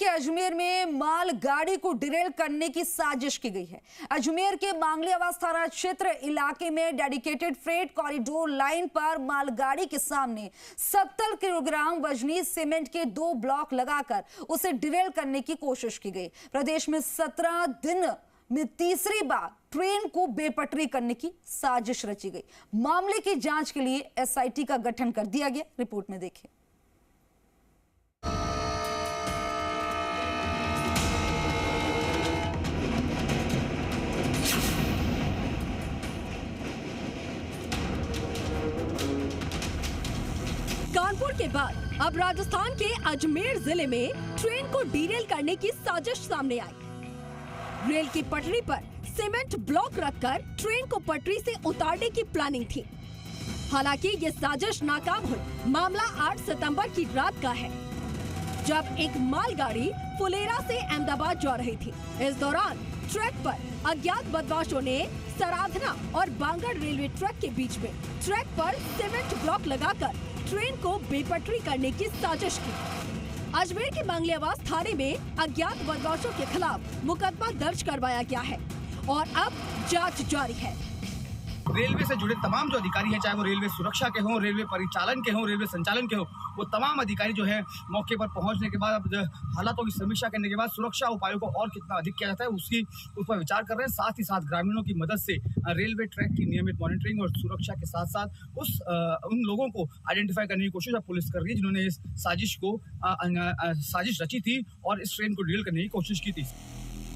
के अजमेर में मालगाड़ी को डिरेल करने की साजिश की गई है। अजमेर के मांगलियावास थाना क्षेत्र इलाके में डेडिकेटेड फ्रेट कॉरिडोर लाइन पर मालगाड़ी के सामने 70 किलोग्राम वजनी सीमेंट के 2 ब्लॉक लगाकर उसे डिरेल करने की कोशिश की गई। प्रदेश में 17 दिन में तीसरी बार ट्रेन को बेपटरी करने की साजिश रची गई। मामले की जांच के लिए एसआईटी का गठन कर दिया गया। रिपोर्ट में देखिए। कानपुर के बाद अब राजस्थान के अजमेर जिले में ट्रेन को डीरेल करने की साजिश सामने आई। रेल की पटरी पर सीमेंट ब्लॉक रखकर ट्रेन को पटरी से उतारने की प्लानिंग थी। हालांकि ये साजिश नाकाम हुई। मामला 8 सितंबर की रात का है, जब एक मालगाड़ी फुलेरा से अहमदाबाद जा रही थी। इस दौरान ट्रैक पर अज्ञात बदमाशों ने सराधना और बांगड़ रेलवे ट्रैक के बीच में ट्रैक पर सीमेंट ब्लॉक लगाकर ट्रेन को बेपटरी करने की साजिश की। अजमेर के मांगलियावास थाने में अज्ञात बदमाशों के खिलाफ मुकदमा दर्ज करवाया गया है और अब जांच जारी है। रेलवे से जुड़े तमाम जो अधिकारी हैं, चाहे वो रेलवे सुरक्षा के हों, रेलवे परिचालन के हों, रेलवे संचालन के हों, वो तमाम अधिकारी जो है मौके पर पहुंचने के बाद अब हालातों की समीक्षा करने के बाद सुरक्षा उपायों को और कितना अधिक किया जाता है उस पर विचार कर रहे हैं। साथ ही साथ ग्रामीणों की मदद से रेलवे ट्रैक की नियमित मॉनिटरिंग और सुरक्षा के साथ साथ उन लोगों को आइडेंटिफाई करने की कोशिश अब पुलिस कर रही है जिन्होंने इस साजिश रची थी और इस ट्रेन को डील करने की कोशिश की थी।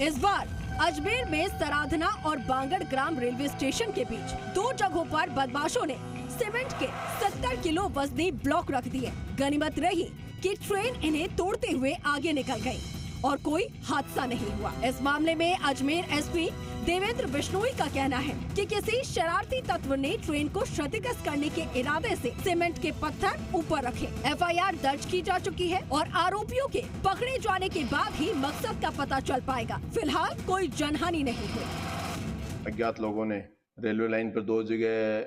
इस बार अजमेर में सराधना और बांगड़ ग्राम रेलवे स्टेशन के बीच 2 जगहों पर बदमाशों ने सीमेंट के 70 किलो वजनी ब्लॉक रख दिए। गनीमत रही कि ट्रेन इन्हें तोड़ते हुए आगे निकल गई और कोई हादसा नहीं हुआ। इस मामले में अजमेर एसपी देवेंद्र बिश्नोई का कहना है कि किसी शरारती तत्व ने ट्रेन को क्षतिग्रस्त करने के इरादे से सीमेंट के पत्थर ऊपर रखे। एफआईआर दर्ज की जा चुकी है और आरोपियों के पकड़े जाने के बाद ही मकसद का पता चल पाएगा। फिलहाल कोई जनहानि नहीं हुई। अज्ञात लोगों ने रेलवे लाइन पर 2 जगह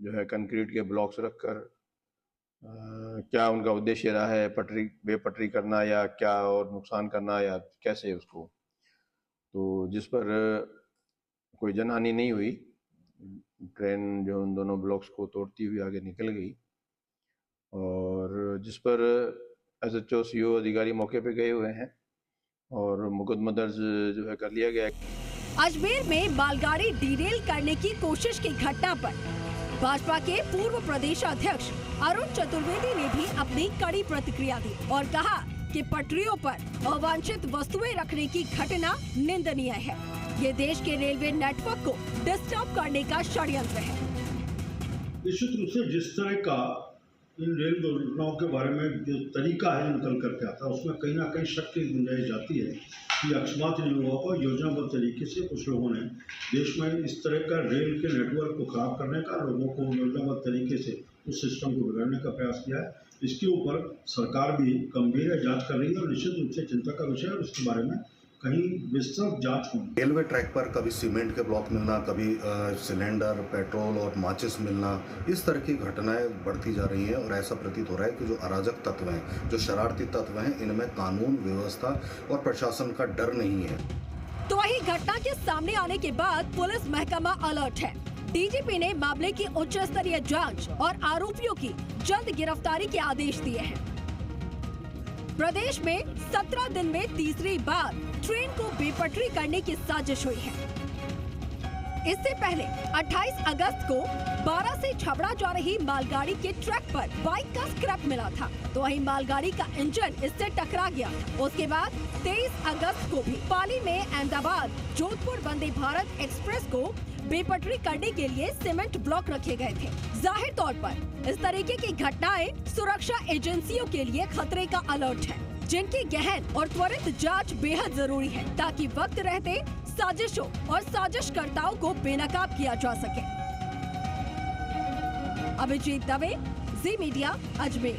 जो है कंक्रीट के ब्लॉक्स रखकर क्या उनका उद्देश्य रहा है, पटरी बेपटरी करना या क्या और नुकसान करना या कैसे उसको, तो जिस पर कोई जनहानि नहीं हुई। ट्रेन जो उन दोनों ब्लॉक्स को तोड़ती हुई आगे निकल गई और जिस पर एसएचओ सीओ अधिकारी मौके पे गए हुए हैं और मुकदमा दर्ज जो है कर लिया गया। अजमेर में मालगाड़ी डीरेल करने की कोशिश की घटना पर भाजपा के पूर्व प्रदेश अध्यक्ष अरुण चतुर्वेदी ने भी अपनी कड़ी प्रतिक्रिया दी और कहा कि पटरियों पर अवांछित वस्तुएं रखने की घटना निंदनीय है। ये देश के रेलवे नेटवर्क को डिस्टर्ब करने का षड्यंत्र है। निश्चित रूप से जिस तरह का इन रेल दुर्घटनाओं के बारे में जो तरीका है निकल करके आता है, उसमें कहीं ना कहीं शक की गुंजाइश जाती है कि अकस्मात इन लोगों को योजनाबद्ध तरीके से कुछ लोगों ने देश में इस तरह का रेल के नेटवर्क को खराब करने का, लोगों को योजनाबद्ध तरीके से उस सिस्टम को बिगाड़ने का प्रयास किया है। इसके ऊपर सरकार भी गंभीर जांच कर रही है और निश्चित रूप से चिंता का विषय है। उसके बारे में कहीं विस्तृत जांच होगी। रेलवे ट्रैक पर कभी सीमेंट के ब्लॉक मिलना, कभी सिलेंडर, पेट्रोल और माचिस मिलना, इस तरह की घटनाएं बढ़ती जा रही हैं और ऐसा प्रतीत हो रहा है कि जो अराजक तत्व हैं, जो शरारती तत्व हैं, इनमें कानून व्यवस्था और प्रशासन का डर नहीं है। तो वही घटना के सामने आने के बाद पुलिस महकमा अलर्ट है। डीजीपी ने मामले की उच्च स्तरीय जांच और आरोपियों की जल्द गिरफ्तारी के आदेश दिए हैं। प्रदेश में 17 दिन में तीसरी बार ट्रेन को बेपटरी करने की साजिश हुई है। इससे पहले 28 अगस्त को 12 से छबड़ा जा रही मालगाड़ी के ट्रैक पर बाइक का स्क्रैप मिला था, तो वहीं मालगाड़ी का इंजन इससे टकरा गया। उसके बाद 23 अगस्त को भी पाली में अहमदाबाद जोधपुर वंदे भारत एक्सप्रेस को बेपटरी करने के लिए सीमेंट ब्लॉक रखे गए थे। जाहिर तौर पर इस तरीके की घटनाएं सुरक्षा एजेंसियों के लिए खतरे का अलर्ट है, जिनकी गहन और त्वरित जांच बेहद जरूरी है ताकि वक्त रहते साजिशों और साजिशकर्ताओं को बेनकाब किया जा सके। अभिजीत दवे, जी मीडिया, अजमेर।